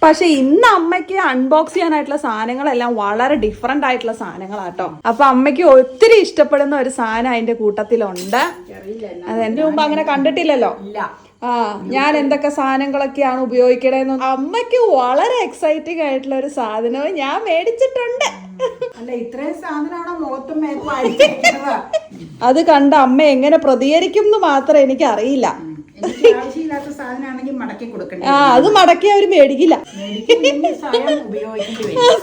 പക്ഷെ ഇന്ന് അമ്മയ്ക്ക് അൺബോക്സ് ചെയ്യാനായിട്ടുള്ള സാധനങ്ങളെല്ലാം വളരെ ഡിഫറെന്റ് ആയിട്ടുള്ള സാധനങ്ങളാട്ടോ. അപ്പൊ അമ്മയ്ക്ക് ഒത്തിരി ഇഷ്ടപ്പെടുന്ന ഒരു സാധനം അതിന്റെ കൂട്ടത്തിലുണ്ട്. അത് എന്റെ മുമ്പ് അങ്ങനെ കണ്ടിട്ടില്ലല്ലോ. ഞാൻ എന്തൊക്കെ സാധനങ്ങളൊക്കെയാണ് ഉപയോഗിക്കണേന്ന് അമ്മയ്ക്ക് വളരെ എക്സൈറ്റിംഗ് ആയിട്ടുള്ള ഒരു സാധനവും ഞാൻ മേടിച്ചിട്ടുണ്ട്. അത് കണ്ട അമ്മ എങ്ങനെ പ്രതികരിക്കും എന്ന് മാത്രം എനിക്ക് അറിയില്ല. അത് മടക്കി അവര് മേടിക്കില്ല,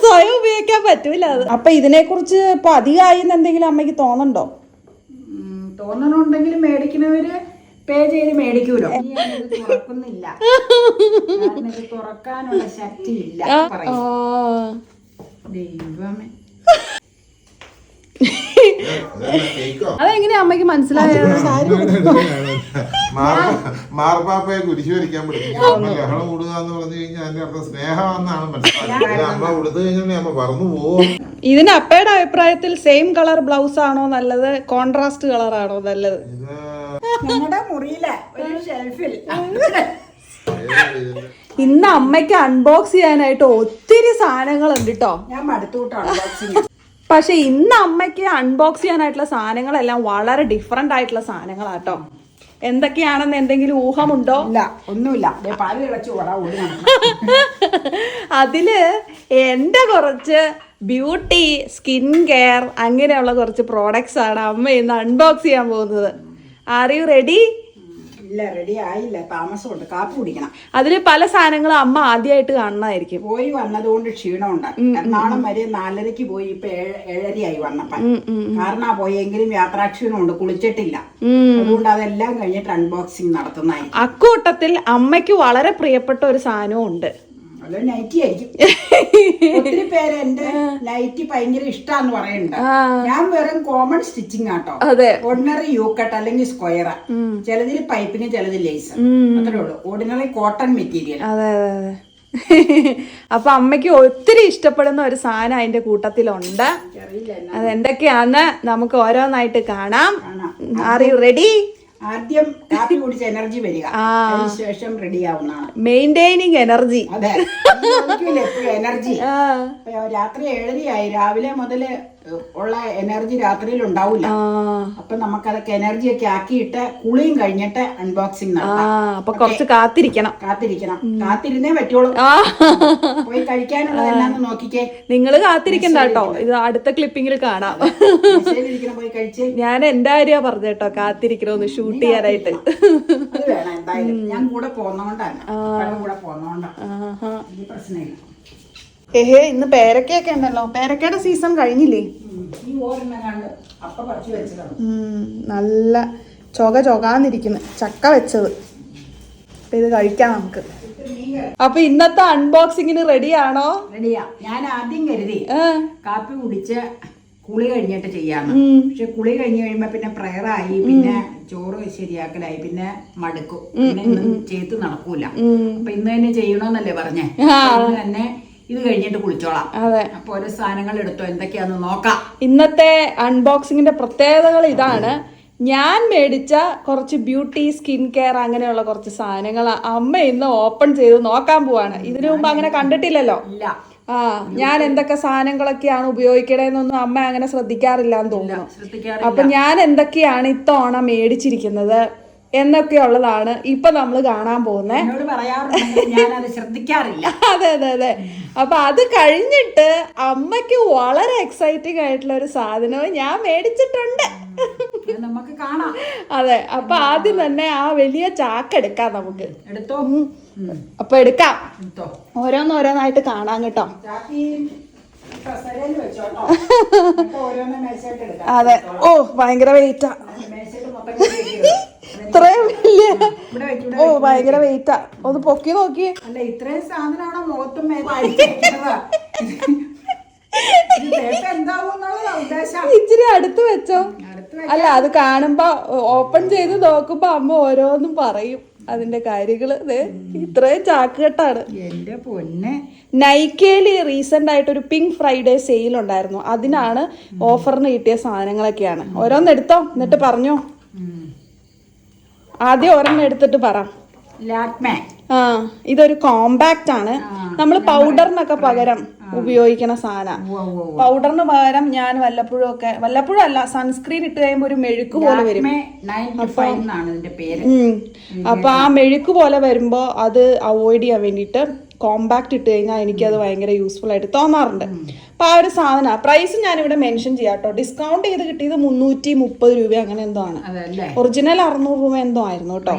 സ്വയം ഉപയോഗിക്കാൻ പറ്റൂല അത്. അപ്പൊ ഇതിനെ കുറിച്ച് ഇപ്പൊ അധികമായി എന്തെങ്കിലും അമ്മയ്ക്ക് തോന്നണ്ടോ? തോന്നണുണ്ടെങ്കിൽ മേടിക്കുന്നവര് പേ ചെയ്ത് മേടിക്കൂലോ. തുറക്കുന്നില്ല, തുറക്കാനുള്ള ശക്തി ഇല്ല. ദൈവമേ, അതെങ്ങനെയാ അമ്മയ്ക്ക് മനസ്സിലായത്? മാർപ്പാപ്പയെ കുരിശു വരയ്ക്കാൻ പഠിപ്പിക്കും. ലഹളം കൂടുക എന്ന് പറഞ്ഞു കഴിഞ്ഞാൽ അതിന്റെ അർത്ഥം സ്നേഹമെന്നാണ് മനസ്സിലായത്. അമ്മ കൊടുത്തു കഴിഞ്ഞാൽ അമ്മ പറന്നു പോവും. ഇതിന് അപ്പയുടെ അഭിപ്രായത്തിൽ സെയിം കളർ ബ്ലൗസ് ആണോ നല്ലത്, കോൺട്രാസ്റ്റ് കളർ ആണോ നല്ലത്? ഞങ്ങളുടെ മുറിയിലെ ഒരു ഷെൽഫിൽ ഇന്ന് അമ്മയ്ക്ക് അൺബോക്സ് ചെയ്യാനായിട്ട് ഒത്തിരി സാധനങ്ങളുണ്ട് കേട്ടോ. ഞാൻ മടുത്തുവിട്ടാണ്. പക്ഷെ ഇന്ന് അമ്മയ്ക്ക് അൺബോക്സ് ചെയ്യാനായിട്ടുള്ള സാധനങ്ങളെല്ലാം വളരെ ഡിഫറെന്റ് ആയിട്ടുള്ള സാധനങ്ങളാട്ടോ. എന്തൊക്കെയാണെന്ന് എന്തെങ്കിലും ഊഹമുണ്ടോ? ഇല്ല, ഒന്നുമില്ല. പാല് തിളച്ചു അതില് എന്റെ കുറച്ച് ബ്യൂട്ടി, സ്കിൻ കെയർ അങ്ങനെയുള്ള കുറച്ച് പ്രോഡക്ട്സ് ആണ് അമ്മ ഇന്ന് അൺബോക്സ് ചെയ്യാൻ പോകുന്നത്. Are you ready? ഇല്ല, റെഡി ആയില്ല, താമസമുണ്ട്. കാപ്പി കുടിക്കണം. അതില് പല സാധനങ്ങളും അമ്മ ആദ്യമായിട്ട് കാണുന്നതായിരിക്കും. പോയി വന്നതുകൊണ്ട് ക്ഷീണമുണ്ട്. എറണാകുളം വരെ 4:30 പോയി, ഇപ്പൊ 7:30 വന്നപ്പോ. കാരണാ പോയെങ്കിലും യാത്രാക്ഷീണമുണ്ട്, കുളിച്ചിട്ടില്ല. അതുകൊണ്ട് അതെല്ലാം കഴിഞ്ഞിട്ട് അൺബോക്സിങ് നടത്തുന്നതായി. അക്കൂട്ടത്തിൽ അമ്മയ്ക്ക് വളരെ പ്രിയപ്പെട്ട ഒരു സാധനവും ഉണ്ട്. നൈറ്റി ആയിരിക്കും. ഒത്തിരി പേര് എന്റെ നൈറ്റി ഭയങ്കര ഇഷ്ടാന്ന് പറയുന്നുണ്ട്. ഞാൻ വെറും കോമൺ സ്റ്റിച്ചിങ് ആട്ടോ. ഓർഡിനറി യു കട്ട് അല്ലെങ്കിൽ സ്ക്വയർ, ചിലതിൽ പൈപ്പിന്, ചിലതിൽ ലേസ്, അത്രേ ഉള്ളൂ. Ordinary cotton material. അതെ അതെ അതെ. അപ്പൊ അമ്മയ്ക്ക് ഒത്തിരി ഇഷ്ടപ്പെടുന്ന ഒരു സാധനം അതിന്റെ കൂട്ടത്തിലുണ്ട്. അതെന്തൊക്കെയാന്ന് നമുക്ക് ഓരോന്നായിട്ട് കാണാം. Are you ready? ആദ്യം കാപ്പി കുടിച്ച് എനർജി വരിക, അതിനുശേഷം റെഡി ആവുന്നതാണ്. Maintaining energy. അതെ, എപ്പോഴും എനർജി. രാത്രി 7:30 രാവിലെ മുതല് ഉള്ള എനർജി രാത്രിയിൽ ഉണ്ടാവില്ല. അപ്പൊ നമുക്കതൊക്കെ എനർജി ഒക്കെ ആക്കിയിട്ട് കുളിയും കഴിഞ്ഞിട്ട് അൺബോക്സിങ് നടത്താം. അപ്പൊ കുറച്ച് കാത്തിരിക്കണം. കാത്തിരുന്നേ പറ്റുള്ളൂ. പോയി കഴിക്കാനുള്ളത് എന്നാന്ന് നോക്കിക്കേ. നിങ്ങള് കാത്തിരിക്കണ്ട കേട്ടോ, ഇത് അടുത്ത ക്ലിപ്പിങ്ങിൽ കാണാം. പോയി കഴിച്ചേ. ഞാൻ എന്റെ കാര്യ പറഞ്ഞേട്ടോ, കാത്തിരിക്കണോന്ന് ഷൂട്ട് ചെയ്യാനായിട്ട്. അത് വേണം എന്തായാലും. ഞാൻ കൂടെ പോന്നോണ്ടാണ്, പ്രശ്നമില്ല. ഏഹേ, ഇന്ന് പേരക്കയൊക്കെ ഉണ്ടല്ലോ. പേരക്കയുടെ സീസൺ കഴിഞ്ഞില്ലേ? നല്ല ചൊകാന്നിരിക്കുന്നു ചക്ക വെച്ചത്. അപ്പൊ ഇത് കഴിക്കാം നമുക്ക്. അപ്പൊ ഇന്നത്തെ അൺബോക്സിങ്ങിന് റെഡിയാണോ? റെഡിയാ. ഞാൻ ആദ്യം കരുതി കാപ്പി കുടിച്ച് കുളി കഴിഞ്ഞിട്ട് ചെയ്യാന്ന്. പക്ഷെ കുളി കഴിഞ്ഞ് കഴിയുമ്പോ പിന്നെ പ്രയറായി, പിന്നെ ചോറ് ശരിയാക്കലായി, പിന്നെ മടുക്കും, പിന്നെ ഇന്ന് ചെയ്ത് നടക്കൂല. അപ്പൊ ഇന്ന് തന്നെ ചെയ്യണോന്നല്ലേ പറഞ്ഞേ. ഇന്ന് തന്നെ ഇത് കഴിഞ്ഞിട്ട് കുളിച്ചോളാം. അപ്പൊ ഓരോ സാധനങ്ങൾ എടുത്തോ, എന്തൊക്കെയാന്ന് നോക്കാം. ഇന്നത്തെ അൺബോക്സിങ്ങിന്റെ പ്രത്യേകതകൾ ഇതാണ്. ഞാൻ മേടിച്ച കുറച്ച് ബ്യൂട്ടി, സ്കിൻ കെയർ അങ്ങനെയുള്ള കുറച്ച് സാധനങ്ങൾ അമ്മ ഇന്ന് ഓപ്പൺ ചെയ്ത് നോക്കാൻ പോവാണ്. ഇതിനു മുമ്പ് അങ്ങനെ കണ്ടിട്ടില്ലല്ലോ. ഞാൻ എന്തൊക്കെ സാധനങ്ങളൊക്കെയാണ് ഉപയോഗിക്കണേന്നൊന്നും അമ്മ അങ്ങനെ ശ്രദ്ധിക്കാറില്ലാന്ന് തോന്നുന്നു. അപ്പൊ ഞാൻ എന്തൊക്കെയാണ് ഇത്തവണ മേടിച്ചിരിക്കുന്നത് എന്നൊക്കെയുള്ളതാണ് ഇപ്പൊ നമ്മള് കാണാൻ പോകുന്നേ. അതെ അതെ അതെ. അപ്പൊ അത് കഴിഞ്ഞിട്ട് അമ്മയ്ക്ക് വളരെ എക്സൈറ്റിംഗ് ആയിട്ടുള്ള ഒരു സാധനവും ഞാൻ മേടിച്ചിട്ടുണ്ട്. നമുക്ക് കാണാം. അതെ, അപ്പൊ ആദ്യം തന്നെ ആ വലിയ ചാക്ക് എടുക്കാം നമുക്ക്. അപ്പൊ എടുക്കാം, ഓരോന്നോരോന്നായിട്ട് കാണാം കേട്ടോ. അതെ. ഓ, ഭയങ്കര വെയിറ്റാ. ഇത്രയും വലിയ. ഓ, ഭയങ്കര വെയിറ്റാ. ഒന്ന് പൊക്കി നോക്കിയേ. അല്ല, ഇത്രയും സാധനമാണോ മുഖത്തും ഇച്ചിരി അടുത്ത് വെച്ചോ. അല്ല, അത് കാണുമ്പോ ഓപ്പൺ ചെയ്ത് നോക്കുമ്പോ അമ്മ ഓരോന്നും പറയും അതിന്റെ കാര്യങ്ങള്. ഇത്രയും ചാക്കുകെട്ടാണ്. എന്റെ പൊന്നെ. നൈക്കയില് റീസെന്റ് ആയിട്ട് ഒരു പിങ്ക് ഫ്രൈഡേ സെയിൽ ഉണ്ടായിരുന്നു. അതിനാണ് ഓഫറിന് കിട്ടിയ സാധനങ്ങളൊക്കെയാണ്. ഓരോന്ന് എടുത്തോ, എന്നിട്ട് പറഞ്ഞോ. ആദ്യം ഒരെണ്ണം എടുത്തിട്ട് പറ. ലാക്മേ. ഇതൊരു കോമ്പാക്റ്റ് ആണ്. നമ്മൾ പൗഡറിനൊക്കെ പകരം ഉപയോഗിക്കുന്ന സാധനം. പൗഡറിന് പകരം ഞാൻ വല്ലപ്പോഴും അല്ല സൺസ്ക്രീൻ ഇട്ട് കഴിയുമ്പോൾ ഒരു മെഴുക്ക് പോലെ വരും. 95 എന്നാണ് ഇതിന്റെ പേര്. അപ്പൊ ആ മെഴുക്ക് പോലെ വരുമ്പോ അത് അവോയ്ഡ് ചെയ്യാൻ വേണ്ടിയിട്ട് കോമ്പാക്ട് ഇട്ട് കഴിഞ്ഞാൽ എനിക്കത് ഭയങ്കര യൂസ്ഫുൾ ആയിട്ട് തോന്നാറുണ്ട്. അപ്പൊ ആ ഒരു സാധനം പ്രൈസ് ഞാനിവിടെ മെൻഷൻ ചെയ്യാം കേട്ടോ. ഡിസ്കൗണ്ട് ചെയ്ത് കിട്ടിയത് 330 രൂപ അങ്ങനെ എന്തോ ആണ്. ഒറിജിനൽ 600 രൂപ എന്തോ ആയിരുന്നു കേട്ടോ.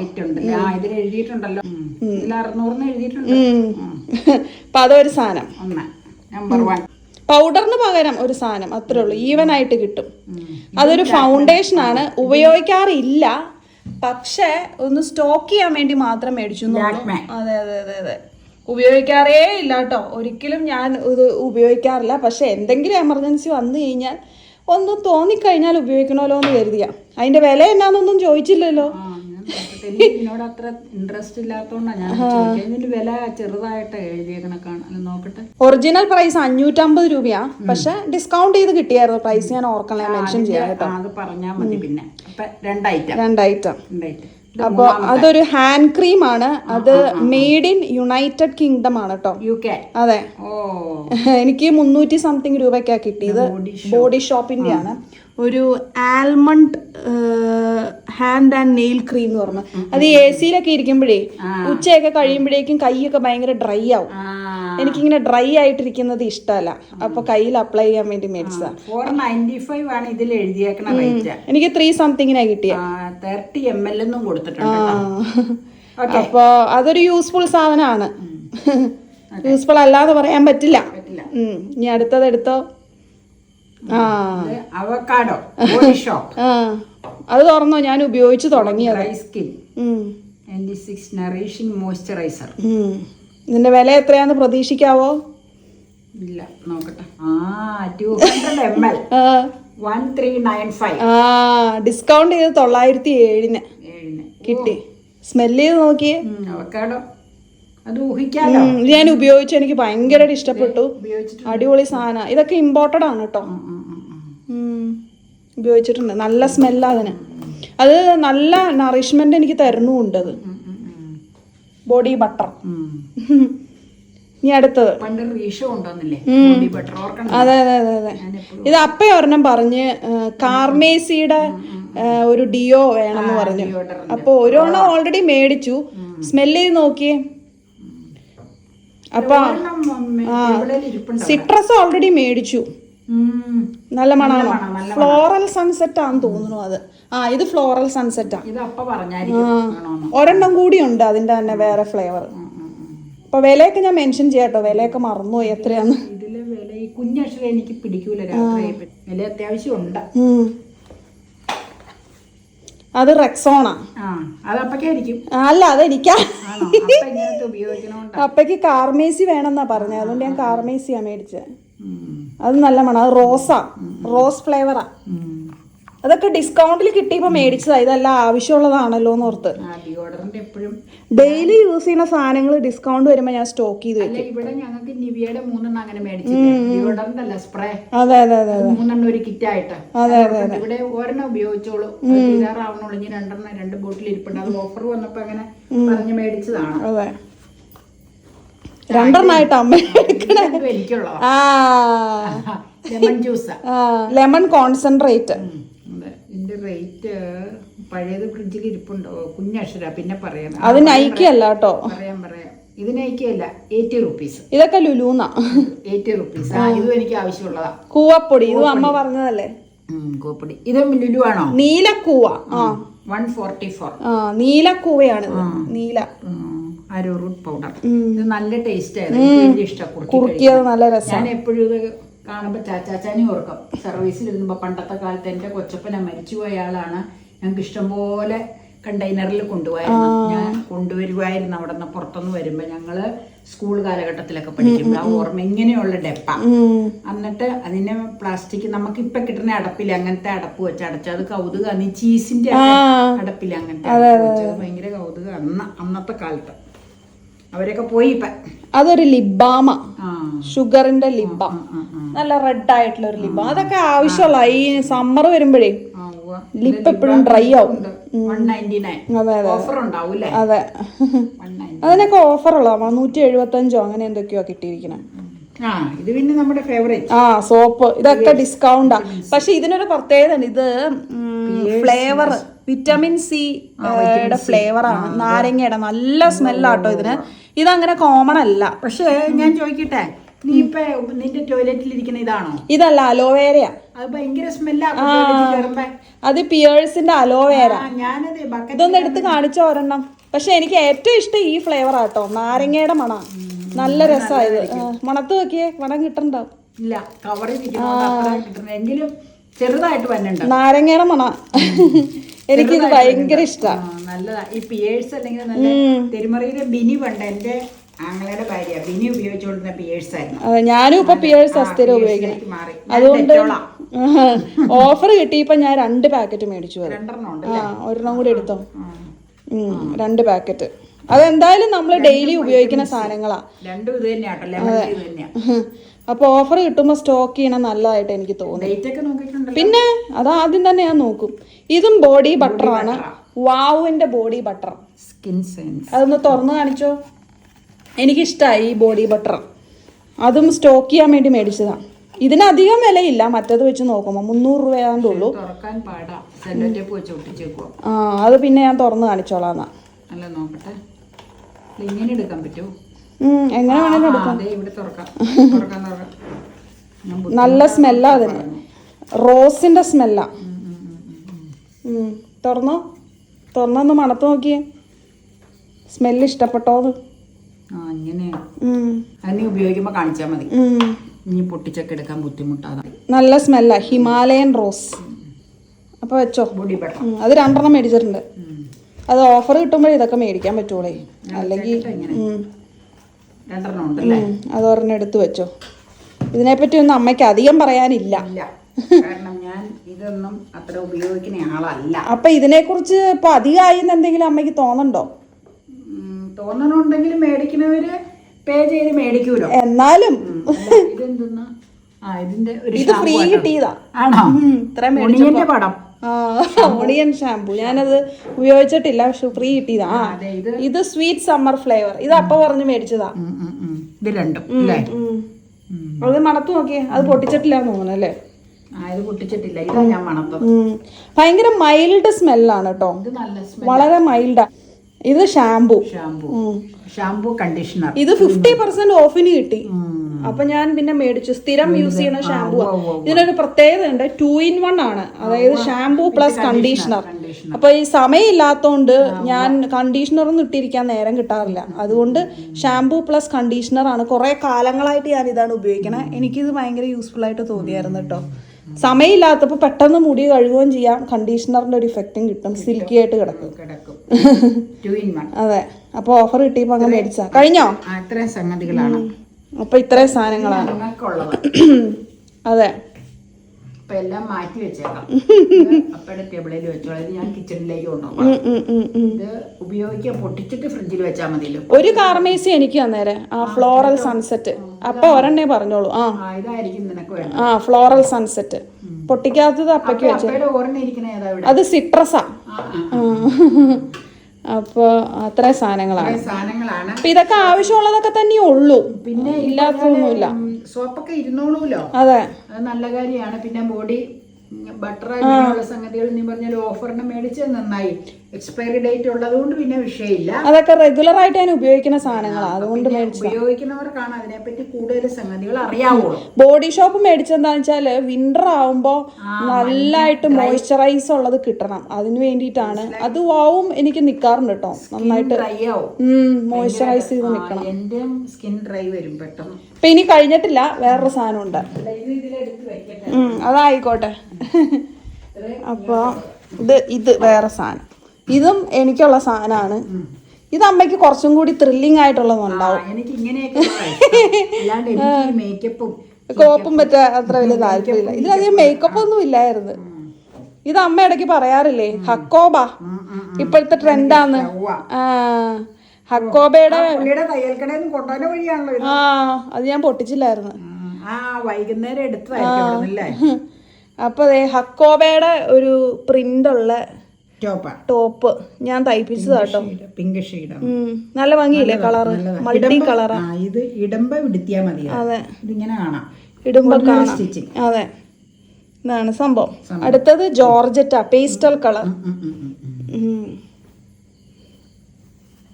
അപ്പൊ അതൊരു സാധനം. പൗഡറിന് പകരം ഒരു സാധനം അത്രേ ഉള്ളൂ, ഈവൻ ആയിട്ട് കിട്ടും. അതൊരു ഫൗണ്ടേഷൻ ആണ്, ഉപയോഗിക്കാറില്ല, പക്ഷെ ഒന്ന് സ്റ്റോക്ക് ചെയ്യാൻ വേണ്ടി മാത്രം മേടിച്ചു. അതെ അതെ അതെ അതെ, ഉപയോഗിക്കാറേ ഇല്ല കേട്ടോ, ഒരിക്കലും ഞാൻ ഇത് ഉപയോഗിക്കാറില്ല. പക്ഷെ എന്തെങ്കിലും എമർജൻസി വന്നു കഴിഞ്ഞാൽ ഒന്ന് തോന്നിക്കഴിഞ്ഞാൽ ഉപയോഗിക്കണമല്ലോ എന്ന് കരുതിയാ. അതിന്റെ വില എന്നാന്നൊന്നും ചോദിച്ചില്ലല്ലോ. ഇതിനോട് അത്ര ഇൻട്രസ്റ്റ് ഇല്ലാത്തോണ്ടാണ് ഞാൻ ചോദിച്ചത്. വില ചെറുതായിട്ട് എഴുതിയേക്കണ നോക്കട്ടെ. ഒറിജിനൽ പ്രൈസ് 550 രൂപയാ, പക്ഷെ ഡിസ്കൗണ്ട് ചെയ്ത് കിട്ടിയായിരുന്നു. പ്രൈസ് ഞാൻ ഓർക്കണം, മെൻഷൻ ചെയ്യാം കേട്ടോ. അത് പറഞ്ഞാൽ മതി. പിന്നെ രണ്ട് ഐറ്റം. അപ്പൊ അതൊരു ഹാൻഡ് ക്രീം ആണ്. അത് മെയ്ഡ് ഇൻ യുണൈറ്റഡ് കിങ്ഡം ആണ് കേട്ടോ, UK. അതെ, എനിക്ക് 300 സംതിങ് രൂപയ്ക്കാ കിട്ടിയത്. ബോഡി ഷോപ്പിന്റെ ആണ്. ഒരു almond hand and nail cream എന്ന് പറഞ്ഞു. അത് AC-ലൊക്കെ ഇരിക്കുമ്പോഴേ ഉച്ചയൊക്കെ കഴിയുമ്പോഴേക്കും കൈയൊക്കെ ഭയങ്കര ഡ്രൈ ആവും. എനിക്കിങ്ങനെ ഡ്രൈ ആയിട്ടിരിക്കുന്നത് ഇഷ്ടമല്ല. അപ്പൊ കയ്യിൽ അപ്ലൈ ചെയ്യാൻ വേണ്ടി മേടിച്ചതാ. 495 ആണ് ഇതിൽ എഴുതിയേക്കണ റേറ്റ്. എനിക്ക് 3 സംതിങ്ങിനാ കിട്ടിയ. 30 ml എന്നും കൊടുത്തിട്ടുണ്ട്. അപ്പൊ അതൊരു യൂസ്ഫുൾ സാധനമാണ്. യൂസ്ഫുൾ അല്ലാന്ന് പറയാൻ പറ്റില്ല. ഇനി അടുത്തത് എടുത്തോ. Avocado body shop. അത് തുറന്നോ, ഞാൻ ഉപയോഗിച്ച് തുടങ്ങിയത്. മോയ്സ്ചറൈസർ. ഇതിന്റെ വില എത്രയാന്ന് പ്രതീക്ഷിക്കാവോ? ഇല്ല, നോക്കട്ടെ. 200 ml 1395. ഡിസ്കൗണ്ട് ചെയ്ത് 907 കിട്ടി. സ്മെല് ചെയ്ത് നോക്കിയേ. അവക്കാഡോ അത് ഊഹിക്കാലോ. ഇത് ഞാൻ ഉപയോഗിച്ചു, എനിക്ക് ഭയങ്കരമായിട്ട് ഇഷ്ടപ്പെട്ടു. അടിപൊളി സാധനം. ഇതൊക്കെ ഇമ്പോർട്ടഡ് ആണ് കേട്ടോ. ഉപയോഗിച്ചിട്ടുണ്ട്, നല്ല സ്മെല്ലാ അതിന്. അത് നല്ല നറിഷ്മെന്റ് എനിക്ക് തരുന്നുമുണ്ട്. അത് ബോഡി ബട്ടർ. ഇനി അടുത്തത് അതെ അതെ അതെ അതെ, ഇത് അപ്പ ഒരെണ്ണം പറഞ്ഞ് കാർമേസിയുടെ ഒരു ഡിയോ വേണമെന്ന് പറഞ്ഞു. അപ്പൊ ഒരെണ്ണം ഓൾറെഡി മേടിച്ചു. സ്മെല് ചെയ്ത് നോക്കിയേ. അപ്പൊ സിട്രസ് ഓൾറെഡി മേടിച്ചു. നല്ല മണാണോ? ഫ്ലോറൽ സൺസെറ്റ് ആണെന്ന് തോന്നുന്നു അത്. ഇത് ഫ്ലോറൽ സൺസെറ്റാ. ഒരെണ്ണം കൂടി ഉണ്ട് അതിന്റെ തന്നെ വേറെ ഫ്ലേവർ. അപ്പൊ വിലയൊക്കെ ഞാൻ മെൻഷൻ ചെയ്യാട്ടോ, വിലയൊക്കെ മറന്നുപോയി എത്രയാന്ന്. ഇതിലെ വില ഈ കുഞ്ഞക്ഷരം എനിക്ക് പിടിക്കൂല. വില അത്യാവശ്യം ഉണ്ട്. അത് റെക്സോണാ. അല്ല, അതെനിക്കാ. അപ്പയ്ക്ക് കാർമേസി വേണമെന്നാ പറഞ്ഞത്, അതുകൊണ്ട് ഞാൻ കാർമേസിയാ മേടിച്ചത്. അത് നല്ല മണം. അത് റോസ് ഫ്ലേവറാ. അതൊക്കെ ഡിസ്കൗണ്ടിൽ കിട്ടിയപ്പോ മേടിച്ചതാ. ഇതെല്ലാം ആവശ്യമുള്ളതാണല്ലോ എന്ന് ഓർത്ത്. ഡെയിലി യൂസ് ചെയ്യുന്ന സാധനങ്ങൾ ഡിസ്കൗണ്ട് വരുമ്പോ ഞാൻ സ്റ്റോക്ക് ചെയ്ത് വെക്കും. ഇവിടെ ഞങ്ങൾക്ക് നിവിയുടെ 3 അങ്ങനെ മേടിച്ചില്ല. സ്പ്രേ. അതെ അതെ അതെ, 3 ഒരു കിറ്റ് ആയിട്ട്. അതെ അതെ അതെ. ഇവിടെ ഒരെണ്ണം ഉപയോഗിച്ചോളൂ, തീരാറാവണോളൂ. ഇനി 2 ബോട്ടിൽ ഇരിപ്പുണ്ട്. അത് ഓഫർ വന്നപ്പോ അങ്ങനെ പറഞ്ഞ് മേടിച്ചതാണ്. അതെ, 2 അമ്മ എനിക്കുള്ളതാ. Lemon juice, lemon concentrate. ഇതിന്റെ റേറ്റ് പഴയത് ഫ്രിഡ്ജിൽ ഇരിപ്പുണ്ടോ? കുഞ്ഞക്ഷര പിന്നെ പറയാം. അത് നൈക്കി അല്ല കേട്ടോ. പറയാം. ഇത് നൈക്കിയല്ല, 80 റുപ്പീസ്. ഇതൊക്കെ ലുലൂന്നാ. 80 റുപ്പീസ്. ഇതും എനിക്ക് ആവശ്യമുള്ളതാ. കൂവപ്പൊടി, ഇത് അമ്മ പറഞ്ഞതല്ലേ. കൂവപ്പൊടി. ഇത് ലുലു ആണോ? നീലക്കൂവ. 144. നീലക്കൂവയാണ്. നീല അരോറൂട്ട് പൗഡർ. ഇത് നല്ല ടേസ്റ്റ് ആയിരുന്നു, ഇഷ്ടം. കുറുക്കിയത് നല്ല രസം. ഞാൻ എപ്പോഴും ഇത് കാണുമ്പോ ചാച്ചാച്ചാനി ഓർക്കും. സർവീസിലിരുന്നപ്പോ പണ്ടത്തെ കാലത്ത് എന്റെ കൊച്ചപ്പന മരിച്ചുപോയ ആളാണ്. ഞങ്ങൾക്ക് ഇഷ്ടംപോലെ കണ്ടെയ്നറിൽ കൊണ്ടുപോയായിരുന്നു. ഞാൻ കൊണ്ടുവരുമായിരുന്നു അവിടെ നിന്ന്. പുറത്തുനിന്ന് വരുമ്പോ ഞങ്ങള് സ്കൂൾ കാലഘട്ടത്തിലൊക്കെ പഠിക്കുമ്പോൾ ആ ഓർമ്മ ഇങ്ങനെയുള്ള ഡെപ്പ. എന്നിട്ട് അതിന് പ്ലാസ്റ്റിക് നമുക്ക് ഇപ്പൊ കിട്ടുന്ന അടപ്പില്ല, അങ്ങനത്തെ അടപ്പ് വെച്ച് അടച്ചത്. അത് കൗതുക. ചീസിന്റെ അടപ്പില്ല, അങ്ങനത്തെ വെച്ചത് ഭയങ്കര കൗതുക അന്നത്തെ കാലത്ത്. അവരൊക്കെ പോയി ഇപ്പൊ. അതൊരു ലിബാമ, ഷുഗറിന്റെ ലിബാം. നല്ല റെഡ് ആയിട്ടുള്ള ഒരു ലിബാം. അതൊക്കെ ആവശ്യമുള്ള ഈ സമ്മർ വരുമ്പോഴേ ലിപ്പ് എപ്പോഴും ഡ്രൈ ആവും. 199 ഓഫർ ഉണ്ടാവും. അതെ, 199. അതിനൊക്കെ ഓഫറുള്ള 175 അങ്ങനെ എന്തൊക്കെയോ കിട്ടിയിരിക്കണം. ആ ഇത് പിന്നെ നമ്മുടെ ഫേവറേറ്റ് ആ സോപ്പ് ഇതൊക്കെ ഡിസ്കൗണ്ടാ. പക്ഷെ ഇതിനൊരു പ്രത്യേകത ഉണ്ട്, ഇത് ഫ്ലേവർ വിറ്റമിൻ സി ഫ്ലേവറാണ്, നാരങ്ങയുടെ നല്ല സ്മെല്ലാട്ടോ ഇതിന്. ഇതങ്ങനെ കോമൺ അല്ല. പക്ഷേ ഞാൻ ചോദിക്കട്ടെ, നീ ഇപ്പൊ നിന്റെ ടോയ്ലറ്റിൽ ഇരിക്കുന്ന ഇതാണോ? ഇതല്ല, അലോവേരയാ. അത് ഭയങ്കര സ്മെല്ലാ. അത് പിയേഴ്സിന്റെ അലോവേര. ഞാനത് ഇതൊന്ന് എടുത്ത് കാണിച്ച ഒരെണ്ണം. പക്ഷെ എനിക്ക് ഏറ്റവും ഇഷ്ടം ഈ ഫ്ലേവർ ആട്ടോ, നാരങ്ങയുടെ മണം. നല്ല രസമായത്. മണത്ത് നോക്കിയേ, മണം കിട്ടണ്ടാവും. ഇല്ല, കവറിൽ എങ്കിലും ചെറുതായിട്ട് വന്നുണ്ട് നാരങ്ങയുടെ മണം. എനിക്കിത് ഭയങ്കര ഇഷ്ടമാണ്. നല്ലതാ. ഈ പിയേഴ്സ് അല്ലെങ്കിൽ നല്ല തിരുമറിയിലെ ബിനി പണ്ട് എന്റെ ആങ്ങളയുടെ ഭാര്യ ബിനി ഉപയോഗിച്ചുകൊണ്ടിരുന്ന പിയേഴ്സ് ആയിരുന്നു. അതെ, ഞാനും ഇപ്പൊ പിയേഴ്സ് സ്ഥിരം ഉപയോഗിക്കണം. അതുകൊണ്ട് ഓഫർ കിട്ടിയപ്പോ ഞാൻ 2 പാക്കറ്റ് മേടിച്ചു. ഒരെണ്ണം കൂടി എടുത്തോ. 2 പാക്കറ്റ്. അതെന്തായാലും നമ്മൾ ഡെയിലി ഉപയോഗിക്കുന്ന സാധനങ്ങളാ. രണ്ടും ഇത് തന്നെയാ. അപ്പൊ ഓഫർ കിട്ടുമ്പോ സ്റ്റോക്ക് ചെയ്യണം, നല്ലതായിട്ട് എനിക്ക് തോന്നുന്നു. പിന്നെ അത് ആദ്യം തന്നെ ഞാൻ നോക്കും. ഇതും ബോഡി ബട്ടറാണ്, വാവുവിന്റെ ബോഡി ബട്ടർ. Skin sense. അതൊന്ന് തുറന്നു കാണിച്ചോ. എനിക്കിഷ്ടമായി ഈ ബോഡി ബട്ടർ. അതും സ്റ്റോക്ക് ചെയ്യാൻ വേണ്ടി മേടിച്ചതാണ്. ഇതിനധികം വിലയില്ല മറ്റത് വെച്ച് നോക്കുമ്പോൾ 300 രൂപയാണ്ടുള്ളൂ. ആ അത് പിന്നെ ഞാൻ തുറന്ന് കാണിച്ചോളാം. എന്നാ ഇങ്ങനെ എടുക്കാൻ പറ്റുമോ? എങ്ങനെ വേണേലും എടുക്കാം. നല്ല സ്മെല്ലാ അതിന്, റോസിന്റെ സ്മെല്ലാ. തുറന്നൊന്ന് മണത്ത് നോക്കിയേ, സ്മെല്ല് ഇഷ്ടപ്പെട്ടോത്? ഉപയോഗിക്കുമ്പോ കാണിച്ചാൽ മതി. ഇനി പൊട്ടിച്ചൊക്കെ എടുക്കാൻ ബുദ്ധിമുട്ടാണ്. നല്ല സ്മെല്ലാ, ഹിമാലയൻ റോസ്. അപ്പൊ വെച്ചോ. അത് 2 എണ്ണം മേടിച്ചിട്ടുണ്ട്. അത് ഓഫർ കിട്ടുമ്പോഴേ ഇതൊക്കെ മേടിക്കാൻ പറ്റുള്ളേ, അല്ലെങ്കിൽ അത് ഒരെണ്ണം എടുത്ത് വെച്ചോ. ഇതിനെപ്പറ്റി ഒന്നും അമ്മയ്ക്ക് അധികം പറയാനില്ല. കാരണം ഞാൻ ഇതൊന്നും അത്ര ഉപയോഗിക്കുന്ന ആളല്ല. അപ്പൊ ഇതിനെ കുറിച്ച് ഇപ്പൊ അധികമായി എന്തെങ്കിലും അമ്മയ്ക്ക് തോന്നണ്ടോ? തോന്നണുണ്ടെങ്കിൽ മേടിക്കുന്നവര് പേ ചെയ്ത് മേടിക്കൂലോ. എന്നാലും ഇതെന്തെന്നാ? ഇത് ഫ്രീ കിട്ടിയതാ. ആണോ? ഇത്ര പടം. ഓണിയൻ ഷാമ്പു ഞാനത് ഉപയോഗിച്ചിട്ടില്ല, പക്ഷെ ഫ്രീ കിട്ടിയതാ. ഇത് സ്വീറ്റ് സമ്മർ ഫ്ലേവർ. ഇത് അപ്പ പറഞ്ഞ് മേടിച്ചതാ. ഇത് രണ്ടും അത് മണത്ത് നോക്കിയേ. അത് പൊട്ടിച്ചിട്ടില്ല തോന്നുന്നു അല്ലേ? ഇത് പൊട്ടിച്ചിട്ടില്ല. ഇതാ ഞാൻ മണത്തത്. ഭയങ്കര മൈൽഡ് സ്മെല്ലാണ് കേട്ടോ, വളരെ മൈൽഡാ. ഇത് ഷാമ്പു കണ്ടീഷണർ. ഇത് 50% ഓഫിന് കിട്ടി. അപ്പൊ ഞാൻ പിന്നെ മേടിച്ചു. സ്ഥിരം യൂസ് ചെയ്യുന്ന ഷാമ്പു. ഇതിനൊരു പ്രത്യേകത ഉണ്ട്, 2 in 1 ആണ്. അതായത് ഷാമ്പു പ്ലസ് കണ്ടീഷണർ. അപ്പൊ ഈ സമയമില്ലാത്തോണ്ട് ഞാൻ കണ്ടീഷണറൊന്നും ഇട്ടിരിക്കാൻ നേരം കിട്ടാറില്ല. അതുകൊണ്ട് ഷാമ്പു പ്ലസ് കണ്ടീഷണർ ആണ്. കുറെ കാലങ്ങളായിട്ട് ഞാൻ ഇതാണ് ഉപയോഗിക്കണേ. എനിക്കിത് ഭയങ്കര യൂസ്ഫുൾ ആയിട്ട് തോന്നിയായിരുന്നു കേട്ടോ. സമയമില്ലാത്തപ്പോ പെട്ടെന്ന് മുടി കഴുകുകയും ചെയ്യാം, കണ്ടീഷണറിന്റെ ഒരു ഇഫക്റ്റും കിട്ടും, സിൽക്കി ആയിട്ട് കിടക്കും. അതെ. അപ്പൊ ഓഫർ കിട്ടിയപ്പോ അങ്ങ് മേടിച്ചാ. കഴിഞ്ഞോ? ഇത്രയും സംഗതികളാണ്. അപ്പൊ ഇത്രയും സാധനങ്ങളാണ്. അതെ. എല്ലാം മാറ്റി വെച്ചേക്കാം. അപ്പയുടെ ടേബിളിൽ വെച്ചോളാം. ഞാൻ കിച്ചണിലേക്ക് കൊണ്ടുപോകാം. ഇത് ഉപയോഗിക്കാൻ പൊട്ടിച്ചിട്ട് ഫ്രിഡ്ജിൽ വെച്ചാൽ മതിയല്ലോ. ഒരു കാർമേസി എനിക്ക് അന്നേരം ആ ഫ്ലോറൽ സൺസെറ്റ്. അപ്പൊ ഒരെണ്ണേ പറഞ്ഞോളൂ. ഇതായിരിക്കും നിനക്ക് വേണം. ഫ്ലോറൽ സൺസെറ്റ് പൊട്ടിക്കാത്തത് അപ്പയ്ക്ക് വെച്ചത്. അത് സിട്രസാ. അപ്പൊ അത്രയും സാധനങ്ങളാണ്. അപ്പൊ ഇതൊക്കെ ആവശ്യമുള്ളതൊക്കെ തന്നെ ഉള്ളൂ, പിന്നെ ഇല്ലാത്തതൊന്നുമില്ല. സോപ്പൊക്കെ ഇരുന്നോളൂല്ലോ. അതെ, അത് നല്ല കാര്യമാണ്. പിന്നെ ബോഡി ബട്ടർ അങ്ങനെയുള്ള സംഗതികൾ നീ പറഞ്ഞാൽ ഓഫറിന് മേടിച്ചത് നന്നായി. എക്സ്പയറി ഡേറ്റ് ഉള്ളത് കൊണ്ട് പിന്നെ വിഷയമില്ല. അതൊക്കെ റെഗുലർ ആയിട്ട് ഞാൻ ഉപയോഗിക്കുന്ന സാധനങ്ങളാണ്, അതുകൊണ്ട് ഉപയോഗിക്കുന്നവർക്കാണ് അതിനെപ്പറ്റി കൂടുതൽ സംഗതികൾ അറിയാവുള്ളൂ. ബോഡി ഷോപ്പ് മേടിച്ചെന്താന്ന് വെച്ചാല് വിന്റർ ആവുമ്പോ നല്ലതായിട്ട് മോയ്സ്ചറൈസ് ഉള്ളത് കിട്ടണം, അതിന് വേണ്ടിയിട്ടാണ്. അത് വാവും എനിക്ക് നിക്കാറുണ്ട് കേട്ടോ, നന്നായിട്ട് മോയ്സ്ചറൈസ് ചെയ്ത് നിക്കണം. എന്റെ സ്കിൻ ഡ്രൈ വരും പെട്ടെന്ന്. ഇപ്പൊ ഇനി കഴിഞ്ഞിട്ടില്ല, വേറൊരു സാധനം ഉണ്ട്, അതായിക്കോട്ടെ. അപ്പൊ ഇത് വേറെ സാധനം, ഇതും എനിക്കുള്ള സാധനമാണ്. ഇത് അമ്മയ്ക്ക് കുറച്ചും കൂടി ത്രില്ലിംഗ് ആയിട്ടുള്ളതുണ്ടാവും. കോപ്പും പറ്റാ അത്ര വലിയ താല്പര്യമില്ല. ഇതിലധികം മേക്കപ്പ് ഒന്നും ഇല്ലായിരുന്നു. ഇത് അമ്മ ഇടയ്ക്ക് പറയാറില്ലേ, ഹക്കോബ ഇപ്പോഴത്തെ ട്രെൻഡാന്ന്. ഹക്കോബയുടെ അത് ഞാൻ പൊട്ടിച്ചില്ലായിരുന്നു. വൈകുന്നേരം എടുത്തു. അപ്പൊ അതെ, ഹക്കോബയുടെ ഒരു പ്രിന്റ് ഉള്ള ടോപ്പാ ടോപ്പ് ഞാൻ തയ്പ്പിച്ചതാ കേട്ടോ. പിങ്ക് ഷെയ്ഡ് നല്ല ഭംഗിയില്ലേ കളറ്, മൾട്ടി കളറാ. ഇത് ഇടുമ്പോ വിടുത്തിയാ മതി. അതെ, ഇതിങ്ങനെ കാണാം, ഇടുമ്പോ കാണാം. സ്റ്റിച്ചിങ്. അതെ, ഇതാണ് സംഭവം. അടുത്തത് ജോർജറ്റാ, പേസ്റ്റൽ കളർ.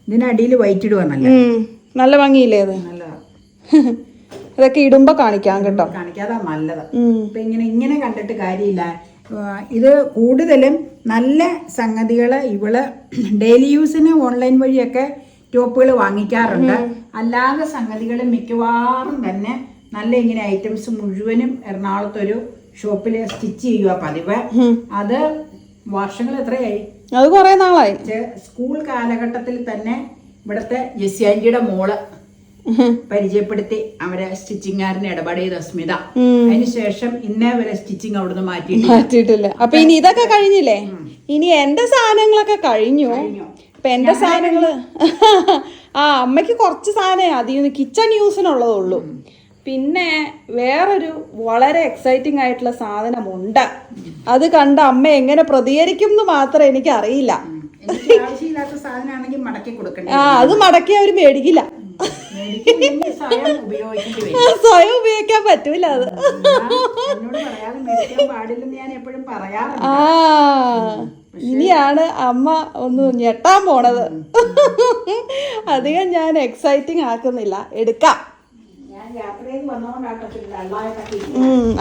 ഇതിനടിയിൽ വൈറ്റ് ഇടുക. നല്ല ഭംഗിയില്ലേ അത്? നല്ലതാ. ഇതൊക്കെ ഇടുമ്പോ കാണിക്കാം കേട്ടോ. കാണിക്കാതാ നല്ലത്. ഇപ്പൊ ഇങ്ങനെ കണ്ടിട്ട് കാര്യമില്ല. ഇത് കൂടുതലും നല്ല സംഗതികള് ഇവള് ഡെയിലി യൂസിന് ഓൺലൈൻ വഴിയൊക്കെ ടോപ്പുകൾ വാങ്ങിക്കാറുണ്ട്. അല്ലാതെ സംഗതികൾ മിക്കവാറും തന്നെ നല്ല ഇങ്ങനെ ഐറ്റംസ് മുഴുവനും എറണാകുളത്തൊരു ഷോപ്പിൽ സ്റ്റിച്ച് ചെയ്യുക പതിവ്. അത് വർഷങ്ങൾ എത്രയായി? അത് കുറെ നാളായി. സ്കൂൾ കാലഘട്ടത്തിൽ തന്നെ ഇവിടുത്തെ ജെസ്സി ആന്റിയുടെ മോള് പരിചയപ്പെടുത്തി അവരെ സ്റ്റിച്ചിങ്ങുകാരനെ ഇടപാട് ചെയ്ത സ്മിത. അതിനുശേഷം ഇന്നേ വരെ സ്റ്റിച്ചിങ് അവിടുന്ന് മാറ്റിയിട്ടില്ല. അപ്പൊ ഇനി ഇതൊക്കെ കഴിഞ്ഞില്ലേ? ഇനി എന്റെ സാധനങ്ങളൊക്കെ കഴിഞ്ഞു. ഇപ്പൊ എന്റെ സാധനങ്ങള് അമ്മയ്ക്ക് കുറച്ച് സാധനം അധികം കിച്ചൺ യൂസിനുള്ളതുള്ളൂ. പിന്നെ വേറൊരു വളരെ എക്സൈറ്റിംഗ് ആയിട്ടുള്ള സാധനമുണ്ട്. അത് കണ്ട് അമ്മ എങ്ങനെ പ്രതികരിക്കും എന്ന് മാത്രം എനിക്ക് അറിയില്ല. ആവശ്യമില്ലാത്ത സാധനമാണെങ്കിൽ മടക്കി കൊടുക്കണ്ട. അത് മടക്കി അവര് മേടിക്കില്ല. സ്വയം ഉപയോഗിക്കാൻ പറ്റൂല അത്. ഇനിയാണ് അമ്മ ഒന്ന് ഞെട്ടാൻ പോണത്. അധികം ഞാൻ എക്സൈറ്റിംഗ് ആക്കുന്നില്ല, എടുക്കാം.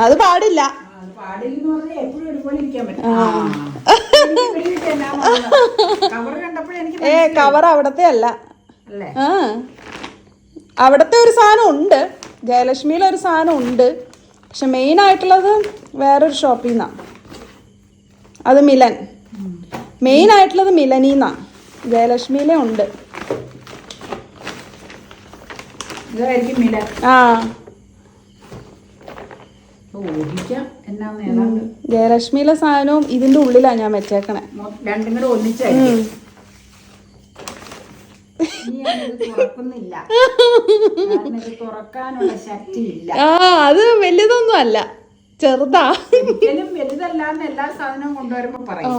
അത് പാടില്ല. കവർ അവിടത്തെ അല്ല, അവിടത്തെ ഒരു സാധനം ഉണ്ട്, ജയലക്ഷ്മിയിലെ ഒരു സാധനം ഉണ്ട്. പക്ഷെ മെയിൻ ആയിട്ടുള്ളത് വേറൊരു ഷോപ്പിൽ നിന്നാണ്. അത് മിലൻ. മെയിൻ ആയിട്ടുള്ളത് മിലനിൽ നിന്നാണ്. ജയലക്ഷ്മിയിലെ ഉണ്ട്. ജയലക്ഷ്മിയിലെ സാധനവും ഇതിന്റെ ഉള്ളിലാണ് ഞാൻ വെച്ചേക്കണേ. രണ്ടും കൂടെ ഒന്നിച്ചായിരിക്കും. അത് വലുതൊന്നും അല്ല, ചെറുതാ. വലുതല്ലാന്ന് എല്ലാ സാധനവും കൊണ്ടുവരുമ്പോ പറയും.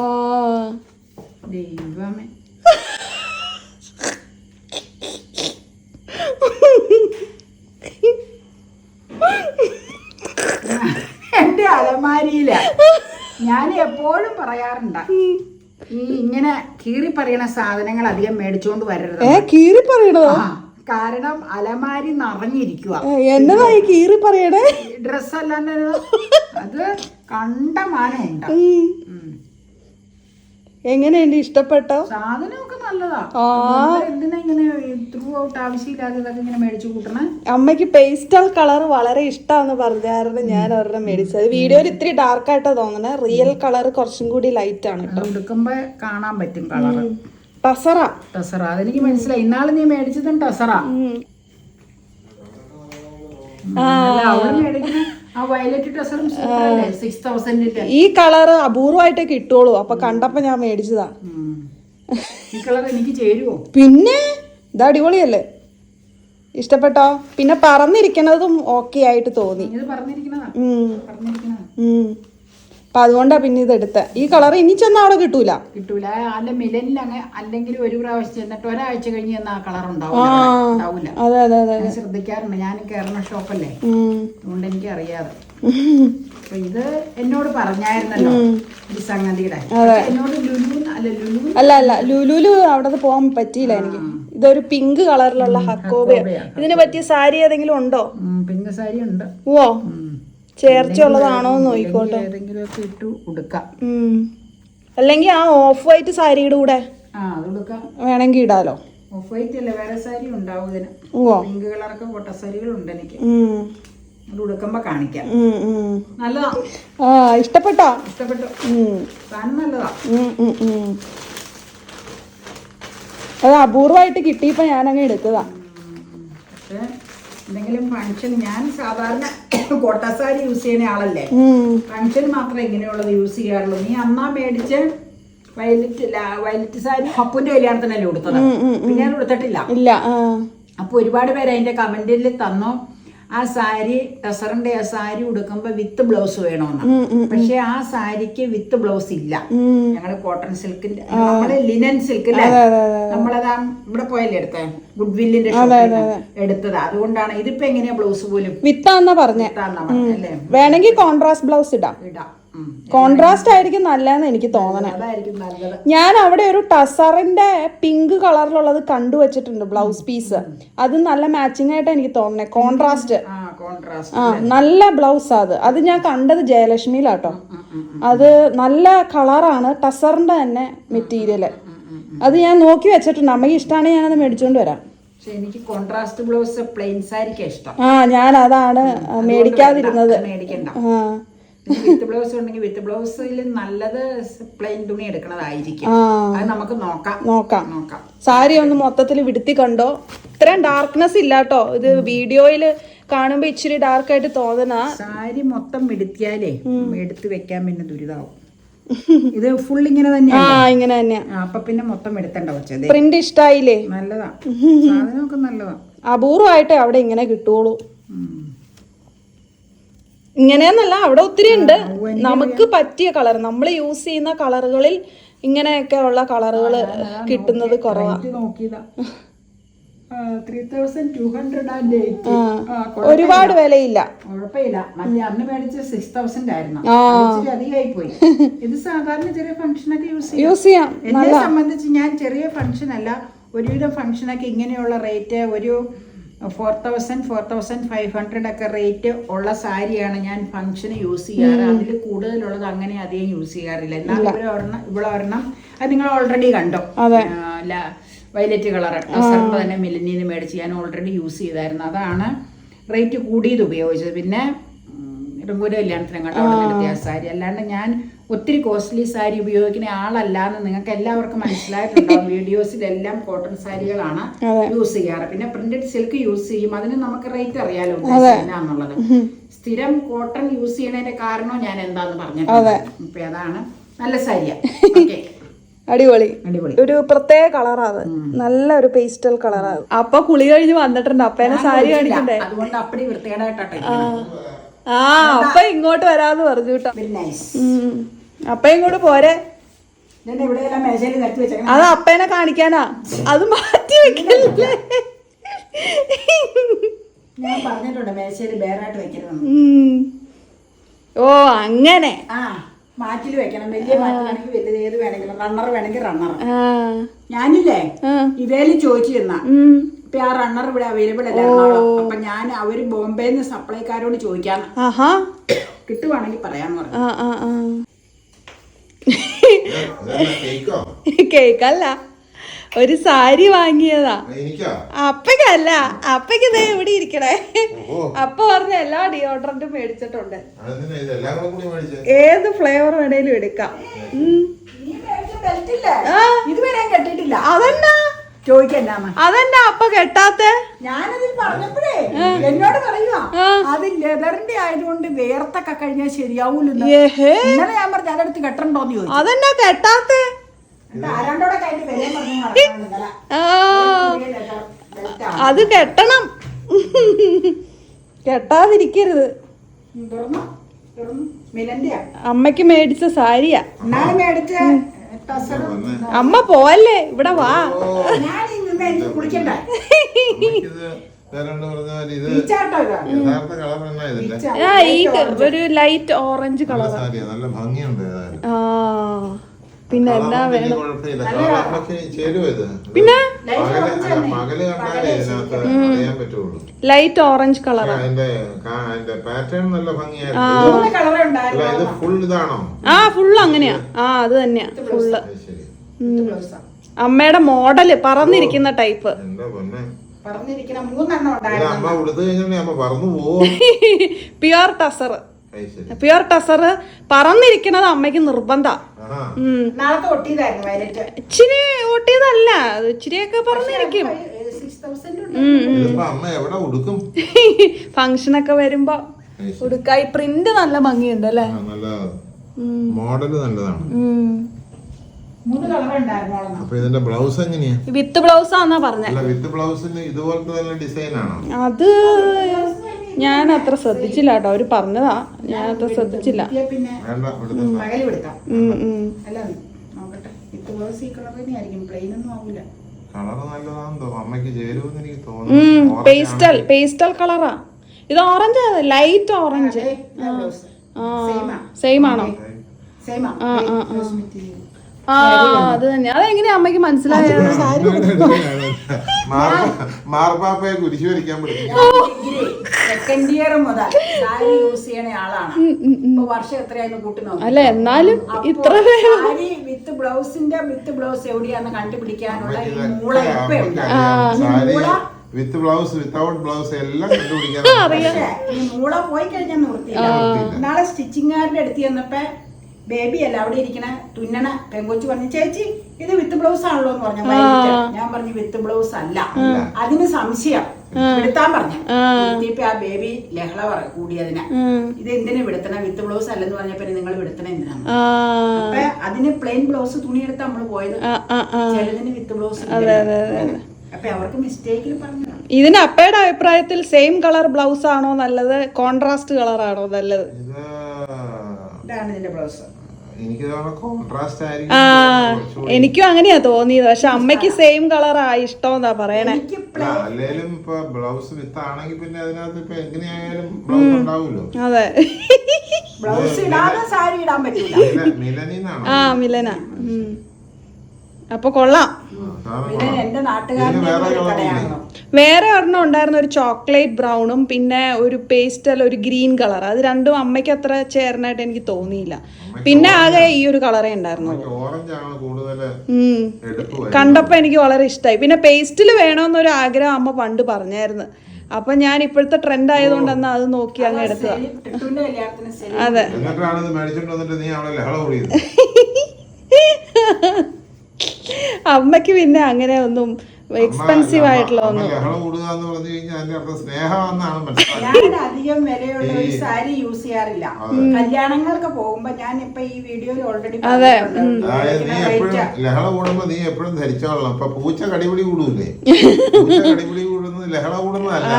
ദൈവമേ, എന്റെ അലമാരിയില ഞാൻ എപ്പോഴും പറയാറുണ്ട്, ഈ ഇങ്ങനെ കീറി പറയണ സാധനങ്ങൾ അധികം മേടിച്ചോണ്ട് വരരുത്. കീറി പറയണോ? കാരണം അലമാരി നിറഞ്ഞിരിക്കുക. എന്നതായി കീറി പറയണേ? ഡ്രസ് അല്ലാണ്ട് അത് കണ്ടമാനമുണ്ട്. എങ്ങനെയുണ്ട്? ഇഷ്ടപ്പെട്ടോ? സാധനമൊക്കെ നല്ലതാ. എന്തിനാ ഇങ്ങനെ ത്രൂ ഔട്ട് ആവശ്യമില്ലാതെ ഇതൊക്കെ ഇങ്ങനെ മേടിച്ചു കൂട്ടണേ? അമ്മയ്ക്ക് പേസ്റ്റൽ കളർ വളരെ ഇഷ്ടമാന്ന് പറഞ്ഞായിരുന്നു ഞാൻ ഒരെണ്ണം മേടിച്ചത്. വീഡിയോയിൽ ഇത്തിരി ഡാർക്ക് ആയിട്ടാ തോന്നണേ. റിയൽ കളർ കുറച്ചും കൂടി ലൈറ്റ് ആണ് കേട്ടോ. എടുക്കുമ്പോ കാണാൻ പറ്റും കളർ. ടസറ അതെനിക്ക് മനസ്സിലായി. ഇന്നാള് നീ മേടിച്ചതും ടസറ. ഈ കളർ അപൂർവമായിട്ടേ കിട്ടുള്ളൂ. അപ്പൊ കണ്ടപ്പോ ഞാൻ മേടിച്ചതാ. ഈ കളർ എനിക്ക് ചേരുവോ? പിന്നെ ഇത് അടിപൊളിയല്ലേ? ഇഷ്ടപ്പെട്ടോ? പിന്നെ പറന്നിരിക്കുന്നതും ഓക്കെ ആയിട്ട് തോന്നി. അപ്പൊ അതുകൊണ്ടാ പിന്നെ ഇത് എടുത്ത. ഈ കളർ ഇനി ചെന്നാ അവിടെ കിട്ടൂല. അല്ല മിലനിൽ അല്ലെങ്കിൽ ഒരു പ്രാവശ്യം ചെന്നിട്ട് ഒരാഴ്ച കഴിഞ്ഞ് ആ കളർ ഉണ്ടാവില്ല. അതെ അതെ അതെ, ശ്രദ്ധിക്കാറുണ്ട്. ഞാൻ കേരള ഷോപ്പല്ലേ, അതുകൊണ്ട് എനിക്ക് അറിയാതെ. അപ്പൊ ഇത് എന്നോട് പറഞ്ഞായിരുന്നല്ലോ ഈ സംഗതിയുടെ. എന്നോട് അല്ല ലുലുല് അവിടെ പോകാൻ പറ്റിയില്ല എനിക്ക്. ഇതൊരു പിങ്ക് കളറിലുള്ള ഹക്കോബ. ഇതിന് പറ്റിയ സാരി ഏതെങ്കിലും ഉണ്ടോ? പിങ്ക് സാരി ഉണ്ട്. ഓ, ചേർച്ചയുള്ളതാണോ എന്ന് നോക്കിക്കോട്ടെ. അല്ലെങ്കിൽ ആ ഓഫ് വൈറ്റ് സാരിയുടെ കൂടെ വേണമെങ്കിൽ ഇടാലോ. ഓഫ് വൈറ്റ് അല്ല, വേറെ സാരി ഉണ്ടാവും ഇതിന്. പിങ്ക് കളറൊക്കെ കൊട്ട സാരികളുണ്ട് എനിക്ക്. ഉടുക്കുമ്പോ കാണിക്കാം. നല്ലതാ. ഇഷ്ടപ്പെട്ടോ? ഇഷ്ടപ്പെട്ടു. സാധനം നല്ലതാ. അത് അപൂർവമായിട്ട് കിട്ടിയപ്പോ ഞാനങ്ങ് എടുത്തതാ. പക്ഷെ എന്തെങ്കിലും ഫംഗ്ഷൻ, ഞാൻ സാധാരണ കോട്ട സാരി യൂസ് ചെയ്യുന്ന ആളല്ലേ, ഫംഗ്ഷൻ മാത്രമേ ഇങ്ങനെയുള്ളത് യൂസ് ചെയ്യാറുള്ളൂ. നീ അന്നാ മേടിച്ച് വയലറ്റ് സാരി അപ്പുന്റെ കല്യാണത്തിനല്ലേ കൊടുത്തത്, പിന്നെ ഞാൻ കൊടുത്തിട്ടില്ല. ഇല്ല. അപ്പൊ ഒരുപാട് പേര് അതിന്റെ കമന്റിൽ തന്നോ ആ സാരി ടസറിന്റെ ആ സാരി ഉടുക്കുമ്പോ വിത്ത് ബ്ലൗസ് വേണമെന്ന്. പക്ഷെ ആ സാരിക്ക് വിത്ത് ബ്ലൗസ് ഇല്ല. ഞങ്ങള് കോട്ടൺ സിൽക്കിന്റെ നമ്മള് ലിനൻ സിൽക്കില്ലേ, നമ്മളതാ ഇവിടെ പോയല്ലേ എടുത്ത ഗുഡ് വില്ലിന്റെ ഷോപ്പിൽ എടുത്തത്. അതുകൊണ്ടാണ് ഇതിപ്പോ എങ്ങനെയാ ബ്ലൗസ് പോലും വിത്താന്നാ പറഞ്ഞേ. അല്ലേ, വേണമെങ്കിൽ കോൺട്രാസ്റ്റ് ബ്ലൗസ് ഇടാം. കോൺട്രാസ്റ്റ് ആയിരിക്കും നല്ലതെന്ന് എനിക്ക് തോന്നണേ. അതായിരിക്കും നല്ലത്. ഞാൻ അവിടെ ഒരു ടസറിന്റെ പിങ്ക് കളറിലുള്ളത് കണ്ടുവച്ചിട്ടുണ്ട് ബ്ലൗസ് പീസ്. അത് നല്ല മാച്ചിങ് ആയിട്ട് എനിക്ക് തോന്നണേ. കോൺട്രാസ്റ്റ് നല്ല ബ്ലൗസ്. അത് ഞാൻ കണ്ടത് ജയലക്ഷ്മിയിലാട്ടോ. അത് നല്ല കളറാണ്, ടസറിന്റെ തന്നെ മെറ്റീരിയല്. അത് ഞാൻ നോക്കി വെച്ചിട്ടുണ്ട്. അമ്മയ്ക്ക് ഇഷ്ടമാണെങ്കിൽ ഞാനത് മേടിച്ചോണ്ട് വരാം. എനിക്ക് കോൺട്രാസ്റ്റ് ബ്ലൗസ് പ്ലെയിൻ സാരിക്ക് ഇഷ്ടം. ഞാൻ അതാണ് മേടിക്കാതിരുന്നത്. മേടിക്കണ്ട. വിത്ത് ബ്ലൗസ് ഉണ്ടെങ്കിൽ വിത്ത് ബ്ലൗസിൽ നല്ലത് പ്ലെയിൻ തുണി എടുക്കണതായിരിക്കും. അത് നമുക്ക് നോക്കാം. സാരി ഒന്ന് മൊത്തത്തിൽ വിടുത്തി കണ്ടോ. ഇത്രയും ഡാർക്ക്നെസ് ഇല്ലാട്ടോ. ഇത് വീഡിയോയില് കാണുമ്പോ ഇച്ചിരി ഡാർക്ക് ആയിട്ട് തോന്നണ. സാരി മൊത്തം എടുത്തിയാലേ എടുത്ത് വെക്കാൻ പിന്നെ ദുരിതാവും. ഇത് ഫുൾ ഇങ്ങനെ തന്നെയാ. അപ്പൊ പിന്നെ മൊത്തം എടുത്തണ്ട വെച്ചത്. പ്രിന്റ് ഇഷ്ടായില്ലേ? നല്ലതാ, സാധനമൊക്കെ നല്ലതാ. അപൂർവമായിട്ടേ അവിടെ ഇങ്ങനെ കിട്ടുള്ളൂ. ഇങ്ങനെയെന്നല്ല, അവിടെ ഒത്തിരി ഉണ്ട് നമുക്ക് പറ്റിയ കളർ. നമ്മൾ യൂസ് ചെയ്യുന്ന കളറുകളിൽ ഇങ്ങനെയൊക്കെ ഉള്ള കളറുകൾ കിട്ടുന്നത് കുറവാണ്. ഒരുപാട് വിലയില്ല. കുഴപ്പമില്ല. അന്ന് മേടിച്ച 6000 ആയിരുന്നു. അധികമായി പോയി. ഇത് സാധാരണ ചെറിയ ഫംഗ്ഷനൊക്കെ യൂസ് ചെയ്യാം. എന്നെ സംബന്ധിച്ച് ഞാൻ ചെറിയ ഫംഗ്ഷൻ അല്ല, ഒരുവിധം ഫംഗ്ഷനൊക്കെ ഇങ്ങനെയുള്ള റേറ്റ് ഒരു 4000 4500 ഒക്കെ റേറ്റ് ഉള്ള സാരിയാണ് ഞാൻ ഫംഗ്ഷന് യൂസ് ചെയ്യാറ്. അതിൽ കൂടുതലുള്ളത് അങ്ങനെ അധികം യൂസ് ചെയ്യാറില്ല. എന്നാൽ ഇവിടെ ഒരെണ്ണം അത് നിങ്ങൾ ഓൾറെഡി കണ്ടോ, വയലറ്റ് കളർ ടസറിന്റെ തന്നെ മില്ലിനീന്ന് മേടിച്ച് ഞാൻ ഓൾറെഡി യൂസ് ചെയ്തായിരുന്നു. അതാണ് റേറ്റ് കൂടിയത് ഉപയോഗിച്ചത്. പിന്നെ രംഗൂര് കല്യാണത്തിന് കണ്ടോ എടുത്തിയ സാരി. അല്ലാണ്ട് ഞാൻ ഒത്തിരി കോസ്റ്റ്ലി സാരി ഉപയോഗിക്കുന്ന ആളല്ലാന്ന് നിങ്ങൾക്ക് എല്ലാവർക്കും മനസ്സിലായിട്ടുണ്ടാവും. വീഡിയോസിലെല്ലാം കോട്ടൺ സാരികളാണ് യൂസ് ചെയ്യാറ്. പിന്നെ പ്രിന്റഡ് സിൽക്ക് യൂസ് ചെയ്യും. അതിന് നമുക്ക് റേറ്റ് അറിയാലോ എന്നാന്നുള്ളത്. സ്ഥിരം കോട്ടൺ യൂസ് ചെയ്യണതിന്റെ കാരണം ഞാൻ എന്താന്ന് പറഞ്ഞിട്ടുണ്ട്. ഇപ്പൊ അതാണ് നല്ല സാരിയാ. അടിപൊളി. ഒരു പ്രത്യേക കളറാണ്. നല്ല ഒരു പേസ്റ്റൽ കളറാണ്. അപ്പൊ കുളി കഴിഞ്ഞ് വന്നിട്ടുണ്ട്. അപ്പേനെ സാരി കാണിക്കണ്ടേ? അതുകൊണ്ട് അപ്പടി വൃത്തികേടായിട്ടെ. അപ്പ ഇങ്ങോട്ട് വരാന്ന് പറഞ്ഞു കേട്ടോ. അപ്പ ഇങ്ങോട്ട് പോരെ. അത് അപ്പേനെ കാണിക്കാനാ. അത് മാറ്റി വെക്കല്ലേ. ഞാൻ പറഞ്ഞിട്ടുണ്ട് മേശയില് വേറായിട്ട് വെക്കരുത്. ഓ അങ്ങനെ മാറ്റില് വെക്കണം. വലിയ മാറ്റിലാണെങ്കിൽ വലുത് ഏത് വേണമെങ്കിലും, റണ്ണർ വേണമെങ്കിൽ റണ്ണർ. ഞാനില്ലേ ഇതേലും ചോദിച്ചു തന്നാ ഇപ്പൊ ആ റണ്ണർ ഇവിടെ അവൈലബിൾ അല്ല എറണാകുളം. അപ്പൊ ഞാൻ അവര് ബോംബെന്ന് സപ്ലൈക്കാരോട് ചോദിക്കാന്ന്, കിട്ടുവാണെങ്കിൽ പറയാന്ന് പറഞ്ഞു. കേക്കല്ല, ഒരു സാരി വാങ്ങിയതാ. അപ്പക്കല്ല, അപ്പക്ക് ഇതേ ഇവിടെ ഇരിക്കണേ. അപ്പ പറഞ്ഞ എല്ലാ ഡിയോഡ്രന്റും മേടിച്ചിട്ടുണ്ട്. ഏത് ഫ്ലേവർ വേണേലും എടുക്കാം. അതെന്നാ അതെന്നാ അപ്പ കെട്ടാത്തെ? ഞാനതിൽ പറഞ്ഞപ്പോഴേ എന്നോട് പറയുക അത് ലെതറിന്റെ ആയതുകൊണ്ട് വേർത്തൊക്കെ കഴിഞ്ഞാൽ ശരിയാവൂല്ലോ. ഇന്നലെ ഞാൻ പറഞ്ഞു അതെടുത്ത് കെട്ടണ്ടോന്ന് ചോദിച്ചു. അതെന്നാ കെട്ടാത്തെ? അത് കെട്ടണം, കെട്ടാതിരിക്കരുത്. അമ്മക്ക് മേടിച്ച സാരിയാ. അമ്മ പോവല്ലേ, ഇവിടെ വാ. ഈ ഒരു ലൈറ്റ് ഓറഞ്ച് കളർ. പിന്നെ എന്നാ വേണം? പിന്നെ ലൈറ്റ് ഓറഞ്ച് കളർ. ഫുള്ള് അങ്ങനെയാ. അത് തന്നെയാ ഫുള്ള്. അമ്മയുടെ മോഡല് പറന്നിരിക്കുന്ന type. Pure tussar. Pure tussar പറന്നിരിക്കണത് അമ്മയ്ക്ക് നിർബന്ധ. ഇച്ചിരി ഒട്ടിയതല്ല, ഇച്ചിരിയൊക്കെ പറന്നിരിക്കും. ഫംഗ്ഷനൊക്കെ വരുമ്പോ ഉടുക്കായി. പ്രിന്റ് നല്ല ഭംഗിയുണ്ട് അല്ലേ? മോഡല് നല്ലതാണ്. അപ്പൊ ഇതിന്റെ ബ്ലൗസ് എങ്ങനെയാ? വിത്ത് ബ്ലൗസ് ആന്നാ പറഞ്ഞ. വിത്ത് ബ്ലൗസിന് ഇതുപോലത്തെ ഡിസൈൻ ആണോ? അത് ഞാൻ അത്ര ശ്രദ്ധിച്ചില്ല കേട്ടോ, അവര് പറഞ്ഞതാ, ഞാൻ അത്ര ശ്രദ്ധിച്ചില്ല. പിന്നെ വേണ്ട പകല് കൊടുക്കാം. അല്ല നോക്കട്ടെ, വിത്ത് ബ്ലൗസ് ഈ കളർ തന്നെയായിരിക്കും, പ്ലെയിൻ ഒന്നും ആവൂല. കളർ നല്ലതാണെന്ന് തോന്നുന്നു, അമ്മയ്ക്ക് ചേരുമെന്ന് എനിക്ക് തോന്നുന്നു. പേസ്റ്റൽ കളറാ ഇത്. Orange, light orange. സെയിം ആണോ? ആ അത് തന്നെ. അതെങ്ങനെയാ അമ്മയ്ക്ക് മനസ്സിലായത്? മാർപ്പാപ്പയെ കുരിശു വരയ്ക്കാൻ പഠിക്കും. സെക്കൻഡ് ഇയർ മുതൽ സാരി യൂസ് ചെയ്യണ ആളാണ്. ഇപ്പൊ വർഷം എത്രയായിരുന്നു കൂട്ടി നോക്കി. അല്ല എന്നാലും ഇത്ര സാരി വിത്ത് ബ്ലൗസ് എവിടെയാന്ന് കണ്ടുപിടിക്കാനുള്ള ഈ മൂള ഇപ്പൊ ഉണ്ട്. വിത്ത് ബ്ലൗസ്, വിത്തൗട്ട് ബ്ലൗസ് എല്ലാം കണ്ടുപിടിക്കാൻ. പക്ഷേ ഈ മൂള പോയി കഴിഞ്ഞാൽ നിർത്തിയില്ല. നാളെ സ്റ്റിച്ചിങ്ങുകാരുടെ അടുത്ത് ചെന്നപ്പോ ബേബി അല്ല അവിടെ ഇരിക്കണ തുന്നണ പെങ്കൊച്ചു പറഞ്ഞു, ചേച്ചി ഇത് വിത്ത് ബ്ലൗസ് ആണല്ലോ എന്ന് പറഞ്ഞു. ഞാൻ പറഞ്ഞു വിത്ത് ബ്ലൗസ് അല്ല, അതിന് സംശയം വിടുത്താൻ പറഞ്ഞു. ഇപ്പൊ ആ ബേബി ലഹള കൂടിയതിനാ, ഇത് എന്തിനു വിടുത്തണ, വിത്ത് ബ്ലൗസ് അല്ലെന്ന് പറഞ്ഞപ്പോ നിങ്ങൾ വിടുത്തണ എന്തിനാണ്? അപ്പൊ അതിന് പ്ലെയിൻ ബ്ലൗസ് തുണിയെടുത്ത് നമ്മള് പോയത്, ചിലതിന് വിത്ത് ബ്ലൗസ്. അപ്പൊ അവർക്ക് മിസ്റ്റേക്കിൽ പറഞ്ഞു. ഇതിന് അപ്പയുടെ അഭിപ്രായത്തിൽ സെയിം കളർ ബ്ലൗസ് ആണോ നല്ലത്, കോൺട്രാസ്റ്റ് കളർ ആണോ നല്ലത്? ഇതാണ് ഇതിന്റെ ബ്ലൗസ്. എനിക്കും അങ്ങനെയാ തോന്നിയത്, പക്ഷെ അമ്മയ്ക്ക് സെയിം കളർ ആ ഇഷ്ടം പറയണേ. അല്ലേലും ഇപ്പൊ ബ്ലൗസ് വിത്ത് ആണെങ്കിൽ പിന്നെ അതിനകത്ത് ഇപ്പൊ എങ്ങനെയായാലും ബ്ലൗസ് ഉണ്ടാവുമല്ലോ. അതെ, ബ്ലൗസ് ഇടാതെ സാരി ഇടാൻ പറ്റില്ല. മിലനാണോ? ആ മിലന. അപ്പൊ കൊള്ളാം. എന്റെ നാട്ടുകാരുടെ കടയാണോ? വേറെ ഒരെണ്ണം ഉണ്ടായിരുന്നു, ഒരു ചോക്ലേറ്റ് ബ്രൗണും പിന്നെ ഒരു പേസ്റ്റൽ ഒരു ഗ്രീൻ കളർ. അത് രണ്ടും അമ്മയ്ക്ക് അത്ര ചേർന്നായിട്ട് എനിക്ക് തോന്നിയില്ല. പിന്നെ ആകെ ഈ ഒരു കളറേ ഉണ്ടായിരുന്നു. കണ്ടപ്പോ എനിക്ക് വളരെ ഇഷ്ടമായി. പിന്നെ പേസ്റ്റിൽ വേണമെന്നൊരു ആഗ്രഹം അമ്മ പണ്ട് പറഞ്ഞായിരുന്നു. അപ്പൊ ഞാൻ ഇപ്പോഴത്തെ ട്രെൻഡ് ആയതുകൊണ്ട് എന്നാ അത് നോക്കി അങ്ങ് എടുത്തതാ. അതെ, അമ്മയ്ക്ക് പിന്നെ അങ്ങനെ ഒന്നും എക്സ്പെൻസീവ് ആയിട്ടുള്ള ഒന്നും. ഞാൻ അധികം വിലയുള്ള ഒരു സാരി യൂസ് ചെയ്യാറില്ല. കല്യാണങ്ങൾക്ക് പോകുമ്പോ ഞാൻ ഇപ്പൊ ഈ വീഡിയോയിൽ ഓൾറെഡി ലഹള കൂടുമ്പോ നീ എപ്പോഴും ധരിച്ചോളണം. ഇപ്പൊ പൂച്ച കടിപിടി കൂടൂലേ? കടിപിടി കൂടുന്നത് ലഹള കൂടുന്നതല്ല,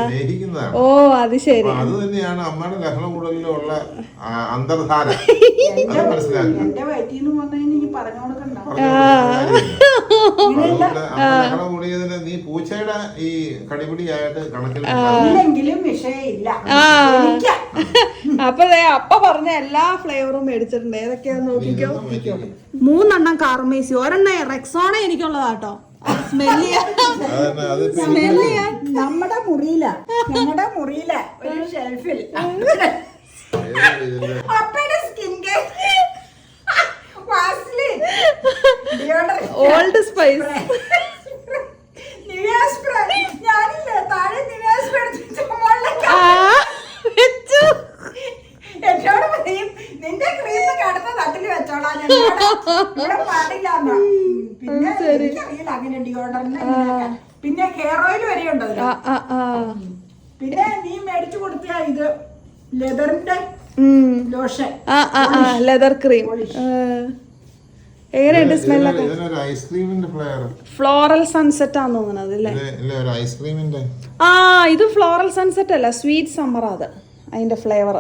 സ്നേഹിക്കുന്നതാണ്. ഓ അത് ശരി. അത് തന്നെയാണ് അമ്മയുടെ ലഹള കൂടലിലുള്ള അന്തർധാര. മനസ്സിലാക്കുക. എന്റെ വയറ്റീന്ന് വന്നതിന് എനിക്ക് പറഞ്ഞു കൊടുക്കണ്ട. ലഹള കൂടിയതിന് നീ പൂച്ചയുടെ ഈ കടിപിടിയായിട്ട് കണക്കിൽ വിഷയമില്ല. അപ്പൊ പറഞ്ഞ എല്ലാ ഫ്ലേവറും മേടിച്ചിട്ടുണ്ട്. ഏതൊക്കെയാന്ന് നോക്കിക്കോ. 3 കാർമേസി, 1 റെക്സോണ എനിക്കുള്ളതാട്ടോ. നമ്മുടെ മുറിയില ഒരു ഷെൽഫിൽ അപ്പയുടെ സ്കിൻ കെയർ, ഓൾഡ് സ്പൈസ്, ഞാനില്ലേ താഴെ എന്നോട് പറയും നിന്റെ ക്രീം കടത്ത തട്ടിൽ വെച്ചോളാം, ഇവിടെ പാടില്ല. പിന്നെ എനിക്കറിയില്ല അങ്ങനെ ഡിയോഡറിന്റെ. പിന്നെ ഹെയർ ഓയിൽ വരെ ഉണ്ടല്ലോ. പിന്നെ നീ മേടിച്ചു കൊടുത്ത ഇത് ലെതറിന്റെ ലോഷൻ, ലെതർ ക്രീം. എങ്ങനെയുണ്ട് സ്മെല്ലൊക്കെ? ഫ്ലോറൽ സൺസെറ്റ് ആണെന്ന് തോന്നുന്നത് അല്ലേ? ആ ഇത് ഫ്ലോറൽ സൺസെറ്റ് അല്ല, സ്വീറ്റ് സമ്മർ. അത് അതിന്റെ ഫ്ലേവർ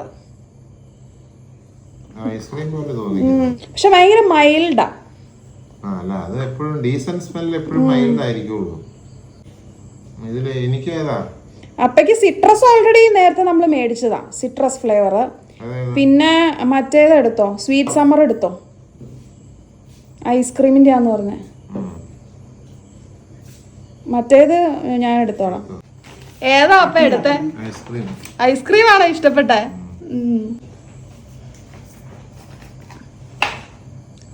പക്ഷെ ഭയങ്കര മൈൽഡാ. അപ്പക്ക് സിട്രസ് ഓൾറെഡി നേരത്തെ നമ്മൾ മേടിച്ചതാ, സിട്രസ് ഫ്ലേവർ. പിന്നെ മറ്റേത് എടുത്തോ, സ്വീറ്റ് സമ്മർ എടുത്തോ, ഐസ്ക്രീമിന്റെ ആന്ന് പറഞ്ഞ. മറ്റേത് ഞാൻ എടുത്തോളാം. ഏതാ അപ്പ എടുത്തേ? ഐസ്ക്രീം ആണോ ഇഷ്ടപ്പെട്ടെ?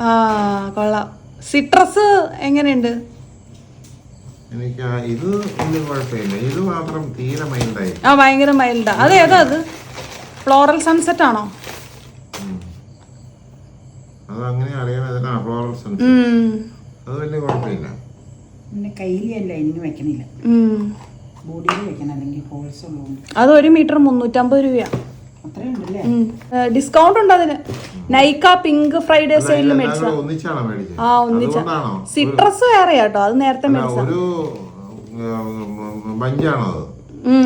ആ കൊള്ളാം. സിട്രസ് എങ്ങനെയുണ്ട്? ആ ഭയങ്കര മൈൽഡാ. അത് ഏതാ? അത് ഫ്ലോറൽ സൺസെറ്റ് ആണോ? അത് 1 മീറ്റർ 350 രൂപ. ഡിസ്കൗണ്ട് ഉണ്ട് അതിന്. നൈക്ക പിങ്ക് ഫ്രൈഡേ സെയിലിൽ മേടിച്ച. ആ ഒന്നിച്ച. സിട്രസ് വേറെ കേട്ടോ, അത് നേരത്തെ മേടിച്ച.